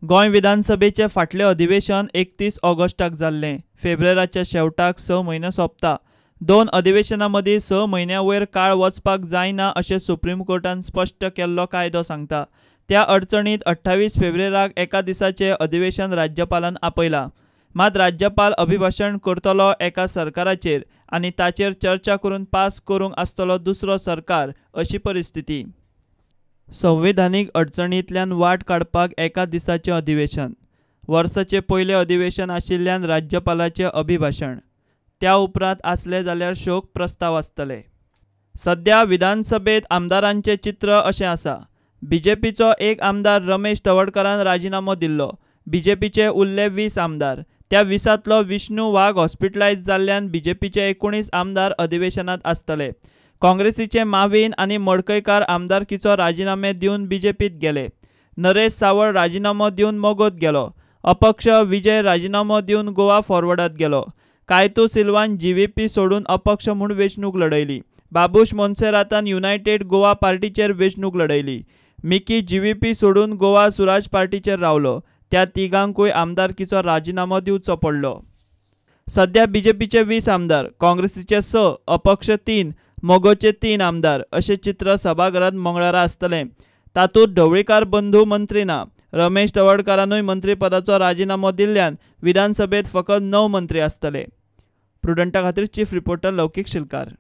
गोंय विधानसभेचे फाटले अधिवेशन 31 ऑगस्टाक जाल्ले। फेब्रुवारीच्या शेवटाक 6 म्हयने सोंपता। दोन अधिवेशनां मदीं 6 म्हयन्यां वयर काळ वचपाक जायना अशें सुप्रीम कोर्टान स्पश्ट केल्लो कायदो सांगता। त्या अडचणींत 28 फेब्रुवारीक एका दिसाचें अधिवेशन राज्यपालान आपयलां। मात राज्यपाल अभिभाशण करतलो एका सरकाराचेर आनी ताचेर चर्चा करून पास करूंक आसतलो दुसरो सरकार, अशी परिस्थिती। संविधानीक अडचणींतल्यान वाट काडपाक एका दिसाचें अधिवेशन। वर्साचें पयलें अधिवेशन आशिल्ल्यान राज्यपालाचें अभिभाशण। त्या उपरांत आसले जाल्यार शोक प्रस्ताव आसतले। सध्या विधानसभेत आमदारांचें चित्र अशें आसा। बीजेपीचो एक आमदार रमेश तवडकरान राजिनामो दिल्लो। बीजेपीचे उरले 20 आमदार। त्या 20तलो विष्णू वाघ हॉस्पिटलायज जाल्ल्यान बीजेपीचे 19 आमदार अधिवेशनांत आसतले। काँग्रेसीचे माविन आनी मडकयकार आमदारकीचो राजिनामे दिवन बीजेपीत गेले। नरेश सावळ राजिनामो दिवन मोगोत गेलो। अपक्ष विजय राजिनामो दिवन गोवा फॉरवर्डात गेलो। कायतू सिल्वान जीव्हीपी सोडून अपक्ष म्हूण वेंचणूक लढयली। बाबूश मोन्सेरातान युनायटेड गोवा पार्टीचेर वेंचणूक लढयली। मिकी जीव्हीपी सोडून गोवा सुराज पार्टीचेर रावलो। त्या तिगांकूय आमदारकीचो राजिनामो दिवचो पडलो। सध्या बीजेपीचे 20 आमदार, काँग्रेसीचे 6, अपक्ष 3, मोगोचे 3 आमदार अशें चित्र सभाघरांत मंगळारा आसतलें। तातूंत ढवळीकार बंधू मंत्री ना। रमेश तवडकरानूय मंत्रीपदाचो राजिनामो दिल्ल्यान विधानसभेत फकत 9 मंत्री आसतले। प्रुडंटा खातीर चीफ रिपोर्टर लौकीक शिलकार।